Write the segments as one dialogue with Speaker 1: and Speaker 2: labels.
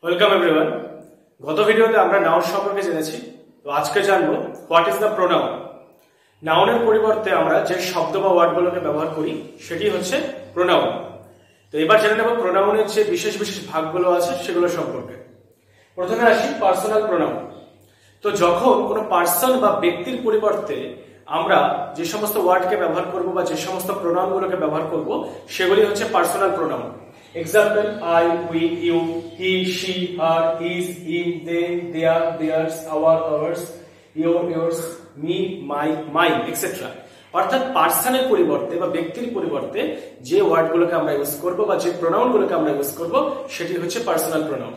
Speaker 1: Welcome everyone. গত ভিডিওতে আমরা নাউন সম্পর্কে জেনেছি। তো আজকে জানবো হোয়াট ইজ দ্য প্রোনাউন। নাউনের পরিবর্তে আমরা যে শব্দ বা ওয়ার্ডগুলোকে ব্যবহার করি সেটি হচ্ছে প্রোনাউন। তো এবার জেনে নেব প্রোনাউনের যে বিশেষ বিশেষ ভাগগুলো আছে সেগুলো সম্পর্কে। প্রথমে আসি পার্সোনাল প্রোনাউন। তো যখন কোনো পার্সন বা ব্যক্তির পরিবর্তে আমরা যে সমস্ত ওয়ার্ডকে ব্যবহার করব বা যে সমস্ত প্রোনাউনগুলোকে ব্যবহার করব সেগুলি হচ্ছে personal pronoun. Example: I, we, you, he, she, her, his, him, they, their, theirs, our, ours, your, yours, me, my, mine, etcetera. অর্থাৎ পার্সনের পরিবর্তে বা ব্যক্তির পরিবর্তে যে ওয়ার্ডগুলোকে আমরা ইউজ করব বা যে প্রোনাউনগুলোকে আমরা ইউজ করব সেটি হচ্ছে পার্সোনাল প্রোনাউন।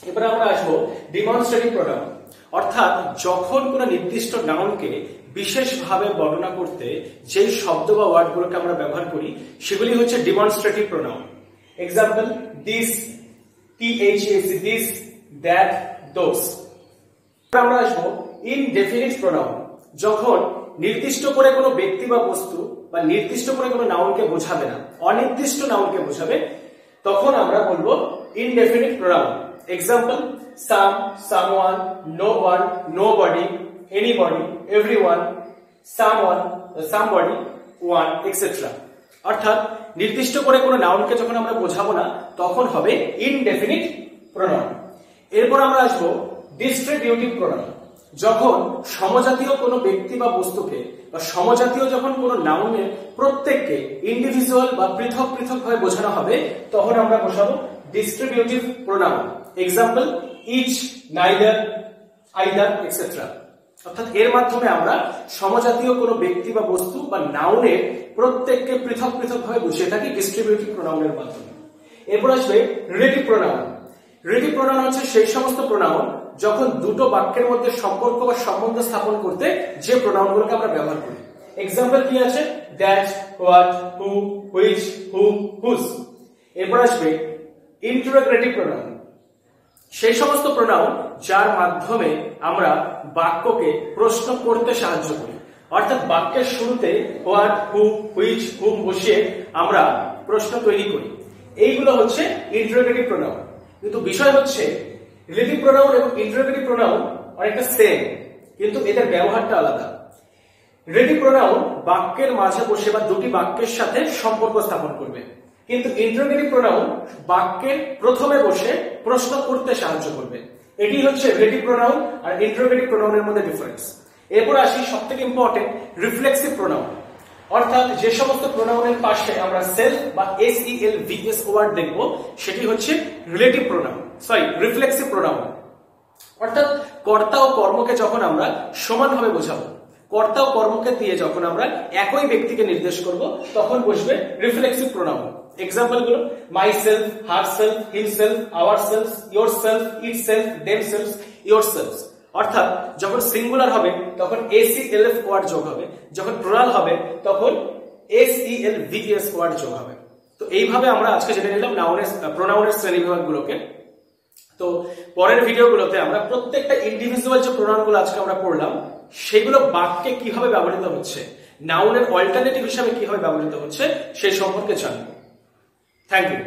Speaker 1: এবার আমরা আসবো ডিমনস্ট্রেটিভ প্রোনাউন। অর্থাৎ যখন কোনো নির্দিষ্ট নাউনকে বিশেষভাবে বর্ণনা করতে যে শব্দ বা ওয়ার্ডগুলোকে আমরা ব্যবহার করি সেগুলি হচ্ছে demonstrative pronoun. Example: this, THAC, this, that, those. আমরা আসবো ইনডেফিনিট প্রোনাউন। যখন নির্দিষ্ট করে কোনো ব্যক্তি বা বস্তু বা নির্দিষ্ট করে কোনো নাউনকে বোঝাবে না, অনির্দিষ্ট নাউনকে বোঝাবে, তখন আমরা বলবো indefinite pronoun. Example: some, someone, no one, nobody, anybody, everyone, someone, somebody, one, etcetera. অর্থাৎ নির্দিষ্ট করে কোনো নাউনকে যখন আমরা বোঝাবো না তখন হবে ইনডেফিনিট প্রোনাউন। এরপর আমরা আসবো ডিস্ট্রিবিউটিভ প্রোনাউন। যখন সমজাতীয় কোনো ব্যক্তি বা বস্তুকে বা সমজাতীয় যখন কোনো নাউনের প্রত্যেককে ইন্ডিভিজুয়াল বা পৃথক পৃথক ভাবে বোঝানো হবে তখন আমরা বসাবো distributive pronoun. Example: each, neither, either, etcetera. অর্থাৎ এর মাধ্যমে আমরা সমজাতীয় কোনো ব্যক্তি বা বস্তু বা নাউনের প্রত্যেককে পৃথক পৃথক ভাবে বুঝিয়ে থাকি ডিস্ট্রিবিউটিভ প্রোনাউনের মাধ্যমে। এরপর আসবে রিলেটিভ প্রোনাউন। রিলেটিভ প্রোনাউন হচ্ছে সেই সমস্ত প্রোনাউন যখন দুটো বাক্যের মধ্যে সম্পর্ক বা সম্বন্ধ স্থাপন করতে যে প্রোনাউনগুলোকে আমরা ব্যবহার করি। এক্সাম্পল কি আছে? That, what, who, which, whom, whose. এরপর আসবে ইন্টারোগেটিভ প্রোনাউন। সেই সমস্ত প্রোনাউন যার মাধ্যমে আমরা বাক্যকে প্রশ্ন করতে সাহায্য করি। অর্থাৎ বাক্যের শুরুতে হোয়াট, হু, হুইচ, হুম বসিয়ে আমরা প্রশ্ন তৈরি করি। এইগুলো হচ্ছে ইন্টারোগেটিভ প্রোনাউন। কিন্তু বিষয় হচ্ছে রিলেটিভ প্রোনাউন এবং ইন্টারোগেটিভ প্রোনাউন অনেকটা সেম, কিন্তু এদের ব্যবহারটা আলাদা। রিলেটিভ প্রোনাউন বাক্যের মাঝে বসে বা দুটি বাক্যের সাথে সম্পর্ক স্থাপন করবে, কিন্তু ইন্টারোগেটিভ প্রোনাউন বাক্যের প্রথমে বসে প্রশ্ন করতে সাহায্য করবে। এটি হচ্ছে রিলেটিভ প্রোনাউন আর ইন্টারোগেটিভ প্রোনাউনের মধ্যে ডিফারেন্স। এরপর আসি সবথেকে ইম্পর্টেন্ট রিফ্লেক্সিভ প্রোনাউন। অর্থাৎ যে সমস্ত প্রোনাউনের পাশে আমরা সেলফ বা SELVS ওয়ার্ড দেখব সেটি হচ্ছে রিলেটিভ প্রোনাউন, রিফ্লেক্সিভ প্রোনাউন। অর্থাৎ কর্তা ও কর্মকে যখন আমরা সমানভাবে বোঝাবো, কর্তা ও কর্মকে দিয়ে যখন আমরা একই ব্যক্তিকে নির্দেশ করব তখন বসবে রিফ্লেক্সিভ প্রোনাউন। এক্সাম্পল গুলো: my self, her self, him self, our self, your self, it self, them self, your self. অর্থাৎ যখন সিঙ্গুলার হবে তখন SELF ওয়ার্ড যোগ হবে, যখন প্লুরাল হবে তখন SELVS ওয়ার্ড যোগ হবে। তো এইভাবে আমরা আজকে জেনে নিলাম প্রোনাউনের শ্রেণীবিভাগগুলোকে। তো পরের ভিডিওগুলোতে আমরা প্রত্যেকটা ইন্ডিভিজুয়াল যে প্রোনাউনগুলো আজকে আমরা পড়লাম সেগুলো বাক্যে কিভাবে ব্যবহৃত হচ্ছে, নাউনের অল্টারনেটিভ হিসাবে কিভাবে ব্যবহৃত হচ্ছে সেই সম্পর্কে জানবো। Thank you.